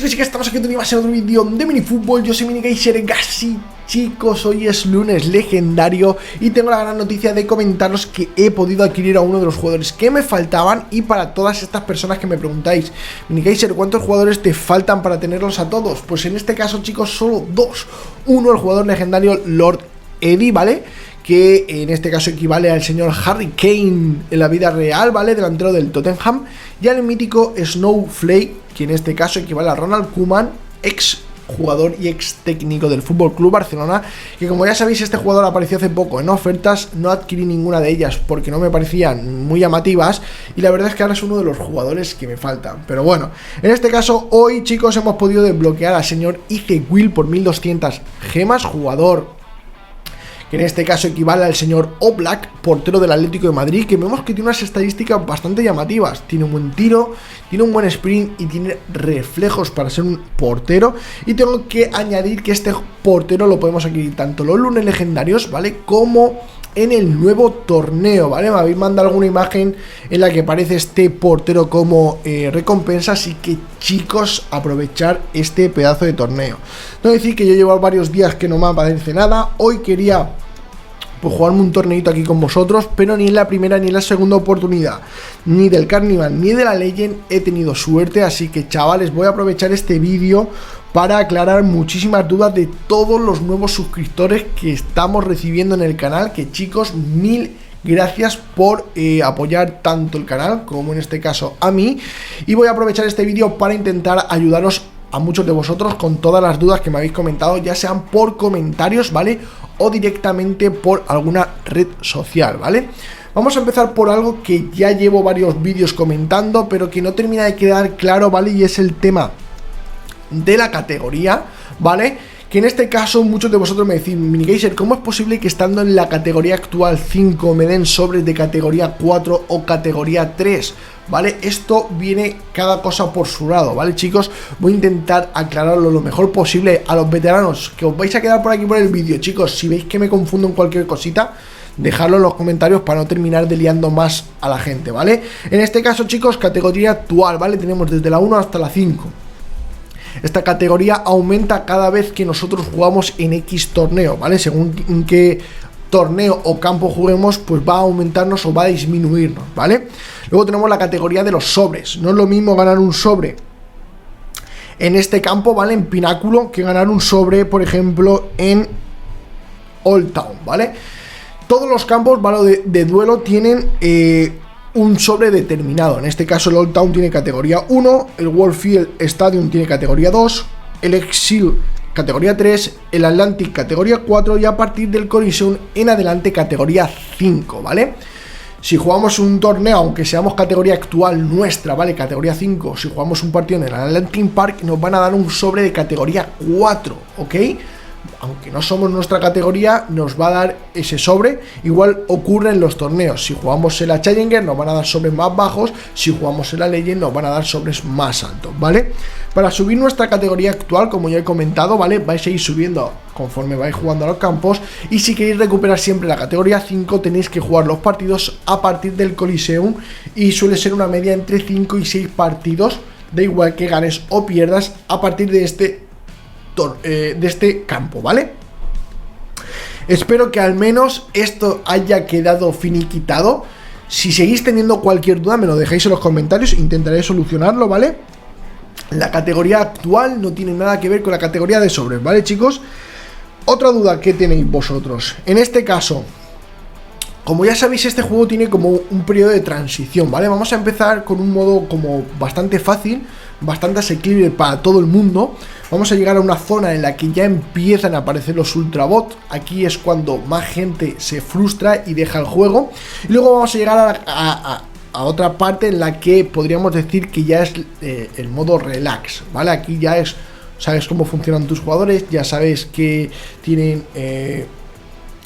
chicos, chicas, estamos aquí otro día más en otro vídeo de minifútbol. Yo soy Minigeyser Gassi, chicos, hoy es lunes legendario y tengo la gran noticia de comentaros que he podido adquirir a uno de los jugadores que me faltaban. Y para todas estas personas que me preguntáis, Minigeyser, ¿cuántos jugadores te faltan para tenerlos a todos? Pues en este caso, chicos, solo dos. Uno, el jugador legendario Lord Eddie, ¿vale? Que en este caso equivale al señor Harry Kane en la vida real, ¿vale? Delantero del Tottenham. Y al mítico Snowflake, que en este caso equivale a Ronald Koeman, ex jugador y ex técnico del FC Barcelona, que como ya sabéis, este jugador apareció hace poco en ofertas. No adquirí ninguna de ellas porque no me parecían muy llamativas, y la verdad es que ahora es uno de los jugadores que me faltan. Pero bueno, en este caso hoy, chicos, hemos podido desbloquear al señor Will por 1200 gemas, jugador que en este caso equivale al señor Oblak, portero del Atlético de Madrid, que vemos que tiene unas estadísticas bastante llamativas. Tiene un buen tiro, tiene un buen sprint y tiene reflejos para ser un portero. Y tengo que añadir que este portero lo podemos adquirir tanto los lunes legendarios, ¿vale?, como en el nuevo torneo, ¿vale? Me habéis mandado alguna imagen en la que aparece este portero como recompensa, así que, chicos, aprovechar este pedazo de torneo. No decir que yo llevo varios días que no me aparece nada. Hoy quería pues jugarme un torneito aquí con vosotros, pero ni en la primera ni en la segunda oportunidad, ni del Carnival ni de la Legend, he tenido suerte. Así que, chavales, voy a aprovechar este vídeo para aclarar muchísimas dudas de todos los nuevos suscriptores que estamos recibiendo en el canal. Que, chicos, mil gracias por apoyar tanto el canal como en este caso a mí. Y voy a aprovechar este vídeo para intentar ayudaros a muchos de vosotros con todas las dudas que me habéis comentado, ya sean por comentarios, ¿vale?, o directamente por alguna red social, ¿vale? Vamos a empezar por algo que ya llevo varios vídeos comentando, pero que no termina de quedar claro, ¿vale? Y es el tema de la categoría, ¿vale? Que en este caso muchos de vosotros me decís, Minigeyser, ¿cómo es posible que estando en la categoría actual 5 me den sobres de categoría 4 o categoría 3? ¿Vale? Esto viene cada cosa por su lado, ¿vale, chicos? Voy a intentar aclararlo lo mejor posible a los veteranos que os vais a quedar por aquí por el vídeo. Chicos, si veis que me confundo en cualquier cosita, dejadlo en los comentarios para no terminar de liando más a la gente, ¿vale? En este caso, chicos, categoría actual, ¿vale? Tenemos desde la 1 hasta la 5. Esta categoría aumenta cada vez que nosotros jugamos en X torneo, ¿vale? Según en qué torneo o campo juguemos, pues va a aumentarnos o va a disminuirnos, ¿vale? Luego tenemos la categoría de los sobres. No es lo mismo ganar un sobre en este campo, ¿vale?, en Pináculo, que ganar un sobre, por ejemplo, en Old Town, ¿vale? Todos los campos, ¿vale?, de duelo tienen un sobre determinado. En este caso el Old Town tiene categoría 1, el Warfield Stadium tiene categoría 2, el Exil categoría 3, el Atlantic categoría 4 y a partir del Coliseum en adelante categoría 5, ¿vale? Si jugamos un torneo, aunque seamos categoría actual nuestra, ¿vale?, categoría 5, si jugamos un partido en el Atlantic Park, nos van a dar un sobre de categoría 4, ¿ok? Aunque no somos nuestra categoría, nos va a dar ese sobre. Igual ocurre en los torneos. Si jugamos en la Challenger, nos van a dar sobres más bajos. Si jugamos en la Legend, nos van a dar sobres más altos, ¿vale? Para subir nuestra categoría actual, como ya he comentado, ¿vale?, vais a ir subiendo conforme vais jugando a los campos. Y si queréis recuperar siempre la categoría 5, tenéis que jugar los partidos a partir del Coliseum. Y suele ser una media entre 5 y 6 partidos. Da igual que ganes o pierdas a partir de este campo, ¿vale? Espero que al menos esto haya quedado finiquitado. Si seguís teniendo cualquier duda, me lo dejáis en los comentarios, intentaré solucionarlo, ¿vale? La categoría actual no tiene nada que ver con la categoría de sobres, ¿vale, chicos? Otra duda que tenéis vosotros, en este caso, como ya sabéis, este juego tiene como un periodo de transición, ¿vale? Vamos a empezar con un modo como bastante fácil, bastante asequible para todo el mundo. Vamos a llegar a una zona en la que ya empiezan a aparecer los ultrabots. Aquí es cuando más gente se frustra y deja el juego. Y luego vamos a llegar a otra parte en la que podríamos decir que ya es el modo relax, ¿vale? Aquí ya es, sabes cómo funcionan tus jugadores, ya sabes que tienen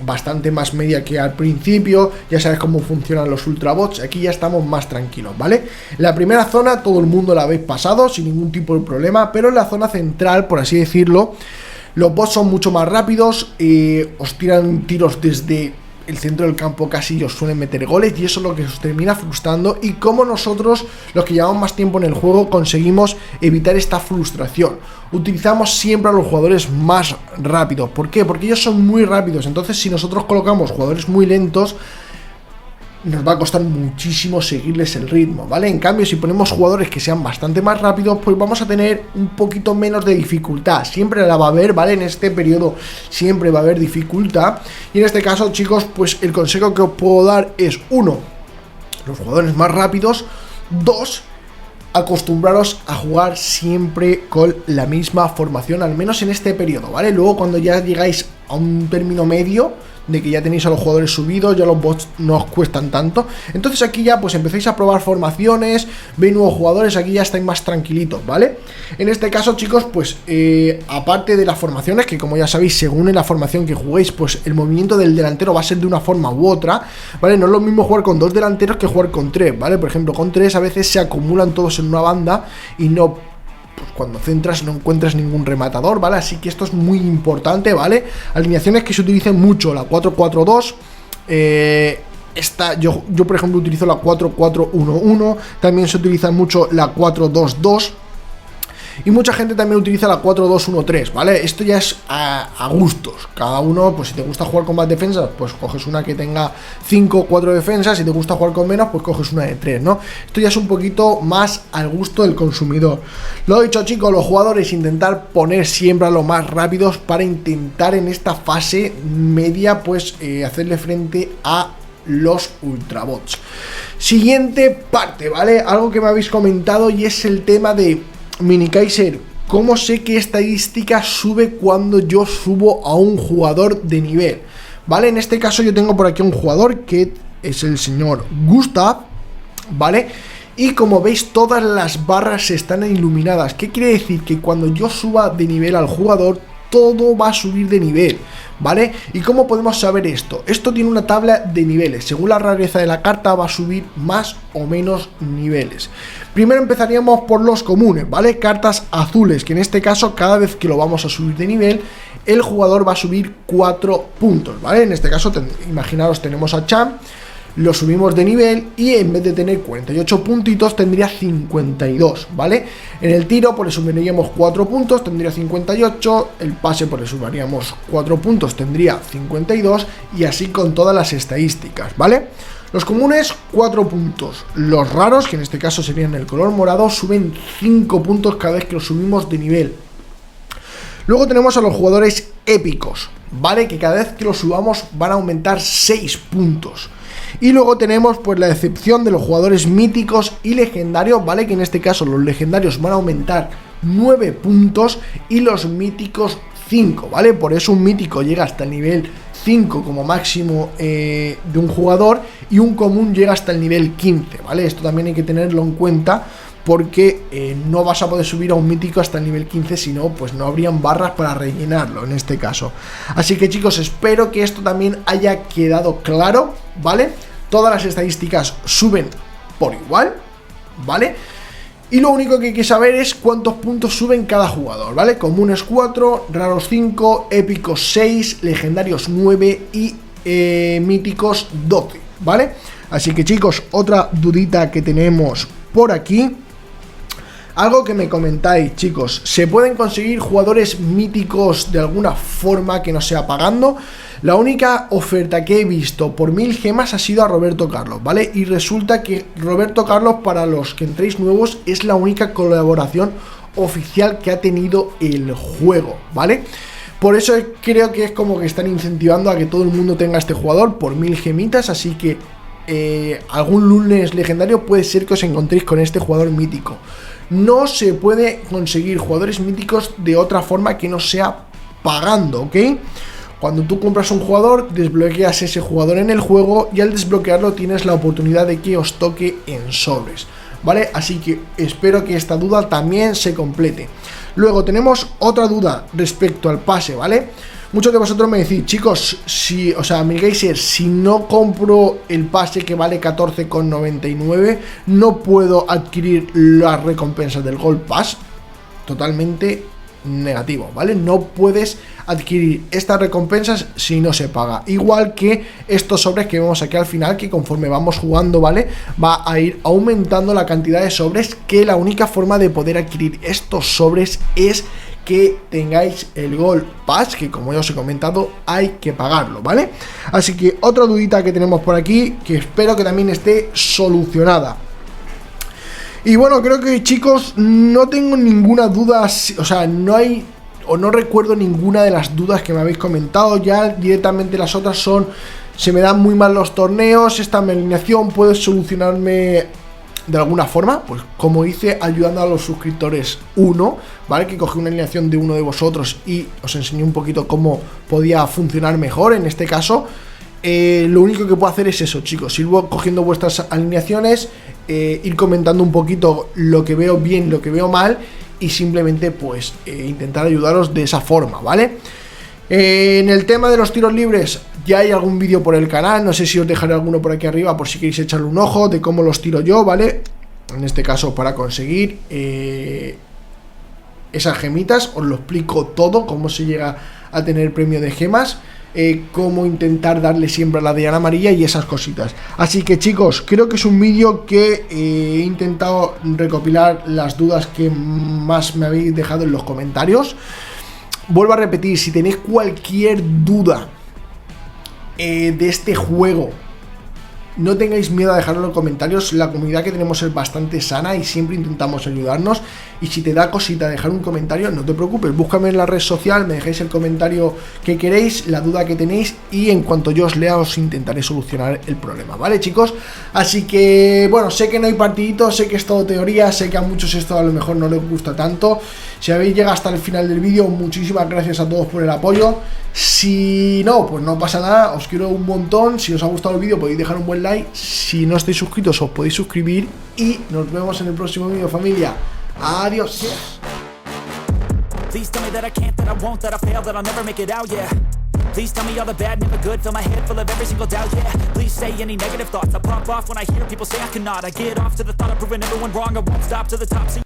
bastante más media que al principio, ya sabes cómo funcionan los ultrabots. Aquí ya estamos más tranquilos, ¿vale? La primera zona todo el mundo la habéis pasado sin ningún tipo de problema, pero en la zona central, por así decirlo, los bots son mucho más rápidos, os tiran tiros desde el centro del campo casi os suelen meter goles y eso es lo que os termina frustrando, y como nosotros, los que llevamos más tiempo en el juego, conseguimos evitar esta frustración. Utilizamos siempre a los jugadores más rápidos. ¿Por qué? Porque ellos son muy rápidos, entonces si nosotros colocamos jugadores muy lentos, nos va a costar muchísimo seguirles el ritmo, ¿vale? En cambio, si ponemos jugadores que sean bastante más rápidos, pues vamos a tener un poquito menos de dificultad. Siempre la va a haber, ¿vale? En este periodo siempre va a haber dificultad. Y en este caso, chicos, pues el consejo que os puedo dar es: 1, los jugadores más rápidos. 2, acostumbraros a jugar siempre con la misma formación, al menos en este periodo, ¿vale? Luego, cuando ya llegáis a un término medio, de que ya tenéis a los jugadores subidos, ya los bots no os cuestan tanto, entonces aquí ya pues empecéis a probar formaciones, veis nuevos jugadores, aquí ya estáis más tranquilitos, ¿vale? En este caso, chicos, pues aparte de las formaciones, que como ya sabéis, según en la formación que juguéis, pues el movimiento del delantero va a ser de una forma u otra, ¿vale? No es lo mismo jugar con 2 delanteros que jugar con 3, ¿vale? Por ejemplo, con 3 a veces se acumulan todos en una banda y no... pues cuando centras no encuentras ningún rematador, ¿vale? Así que esto es muy importante, ¿vale? Alineaciones que se utilicen mucho, la 4-4-2, yo por ejemplo utilizo la 4-4-1-1, también se utiliza mucho la 4-2-2, y mucha gente también utiliza la 4-2-1-3, ¿vale? Esto ya es a gustos. Cada uno, pues si te gusta jugar con más defensas, pues coges una que tenga 5 o 4 defensas. Si te gusta jugar con menos, pues coges una de 3, ¿no? Esto ya es un poquito más al gusto del consumidor. Lo dicho, chicos, los jugadores intentar poner siempre a los más rápidos para intentar en esta fase media, pues hacerle frente a los ultrabots. Siguiente parte, ¿vale? Algo que me habéis comentado y es el tema de Minikaiser. ¿Cómo sé qué estadística sube cuando yo subo a un jugador de nivel? ¿Vale? En este caso yo tengo por aquí un jugador que es el señor Gustav, ¿vale? Y como veis, todas las barras están iluminadas. ¿Qué quiere decir? Que cuando yo suba de nivel al jugador, todo va a subir de nivel, ¿vale? ¿Y cómo podemos saber esto? Esto tiene una tabla de niveles. Según la rareza de la carta va a subir más o menos niveles. Primero empezaríamos por los comunes, ¿vale? Cartas azules, que en este caso cada vez que lo vamos a subir de nivel, el jugador va a subir 4 puntos, ¿vale? En este caso, imaginaros, tenemos a Cham, lo subimos de nivel y en vez de tener 48 puntitos tendría 52, ¿vale? En el tiro pues le subiríamos 4 puntos, tendría 58, el pase pues le subiríamos 4 puntos, tendría 52 y así con todas las estadísticas, ¿vale? Los comunes 4 puntos, los raros, que en este caso serían el color morado, suben 5 puntos cada vez que los subimos de nivel. Luego tenemos a los jugadores épicos, ¿vale? Que cada vez que los subamos van a aumentar 6 puntos. Y luego tenemos pues la excepción de los jugadores míticos y legendarios, ¿vale? Que en este caso los legendarios van a aumentar 9 puntos y los míticos 5, ¿vale? Por eso un mítico llega hasta el nivel 5 como máximo de un jugador y un común llega hasta el nivel 15, ¿vale? Esto también hay que tenerlo en cuenta porque no vas a poder subir a un mítico hasta el nivel 15, si no, pues no habrían barras para rellenarlo en este caso. Así que, chicos, espero que esto también haya quedado claro, ¿vale? Todas las estadísticas suben por igual, ¿vale? Y lo único que hay que saber es cuántos puntos suben cada jugador, ¿vale? Comunes 4, raros 5, épicos 6, legendarios 9 y míticos 12, ¿vale? Así que, chicos, otra dudita que tenemos por aquí. Algo que me comentáis, chicos, ¿se pueden conseguir jugadores míticos de alguna forma que no sea pagando? La única oferta que he visto por 1000 gemas ha sido a Roberto Carlos, ¿vale? Y resulta que Roberto Carlos, para los que entréis nuevos, es la única colaboración oficial que ha tenido el juego, ¿vale? Por eso creo que es como que están incentivando a que todo el mundo tenga este jugador por 1000 gemitas, así que algún lunes legendario puede ser que os encontréis con este jugador mítico. No se puede conseguir jugadores míticos de otra forma que no sea pagando, ¿ok? Cuando tú compras un jugador, desbloqueas ese jugador en el juego y al desbloquearlo tienes la oportunidad de que os toque en sobres, ¿vale? Así que espero que esta duda también se complete. Luego tenemos otra duda respecto al pase, ¿vale? Muchos de vosotros me decís, chicos, Minikaiser, si no compro el pase que vale 14,99, no puedo adquirir las recompensas del Gold Pass. Totalmente negativo, ¿vale? No puedes adquirir estas recompensas si no se paga. Igual que estos sobres que vemos aquí al final, que conforme vamos jugando, ¿vale? Va a ir aumentando la cantidad de sobres, que la única forma de poder adquirir estos sobres es que tengáis el Gold Pass, que como ya os he comentado hay que pagarlo, ¿vale? Así que otra dudita que tenemos por aquí, que espero que también esté solucionada. Y bueno, creo que, chicos, no tengo ninguna duda, o sea, no hay o no recuerdo ninguna de las dudas que me habéis comentado. Ya directamente las otras son: se me dan muy mal los torneos, esta alineación puede solucionarme de alguna forma, pues como hice ayudando a los suscriptores 1, ¿vale? Que cogí una alineación de uno de vosotros y os enseñé un poquito cómo podía funcionar mejor en este caso. Lo único que puedo hacer es eso, chicos, ir cogiendo vuestras alineaciones, ir comentando un poquito lo que veo bien, lo que veo mal, y simplemente pues intentar ayudaros de esa forma, ¿vale? En el tema de los tiros libres ya hay algún vídeo por el canal, no sé si os dejaré alguno por aquí arriba por si queréis echarle un ojo de cómo los tiro yo, ¿vale? En este caso para conseguir esas gemitas, os lo explico todo, cómo se llega a tener premio de gemas, cómo intentar darle siempre a la diana amarilla y esas cositas. Así que, chicos, creo que es un vídeo que he intentado recopilar las dudas que más me habéis dejado en los comentarios. Vuelvo a repetir, si tenéis cualquier duda de este juego, no tengáis miedo a dejarlo en los comentarios. La comunidad que tenemos es bastante sana y siempre intentamos ayudarnos. Y si te da cosita dejar un comentario, no te preocupes, búscame en la red social, me dejáis el comentario que queréis, la duda que tenéis, y en cuanto yo os lea os intentaré solucionar el problema, ¿vale, chicos? Así que, bueno, sé que no hay partidito, sé que es todo teoría, sé que a muchos esto a lo mejor no les gusta tanto. Si habéis llegado hasta el final del vídeo, muchísimas gracias a todos por el apoyo. Si no, pues no pasa nada, os quiero un montón. Si os ha gustado el vídeo podéis dejar un buen like. Si no estáis suscritos os podéis suscribir. Y nos vemos en el próximo vídeo, familia. Adiós. Please tell me that I can't, that I won't, that I fail, that I'll never make it out, yeah. Please tell me all the bad, never good, fill my head full of every single doubt, yeah. Please say any negative thoughts, I pop off when I hear people say I cannot. I get off to the thought of proving everyone wrong, I won't stop to the top.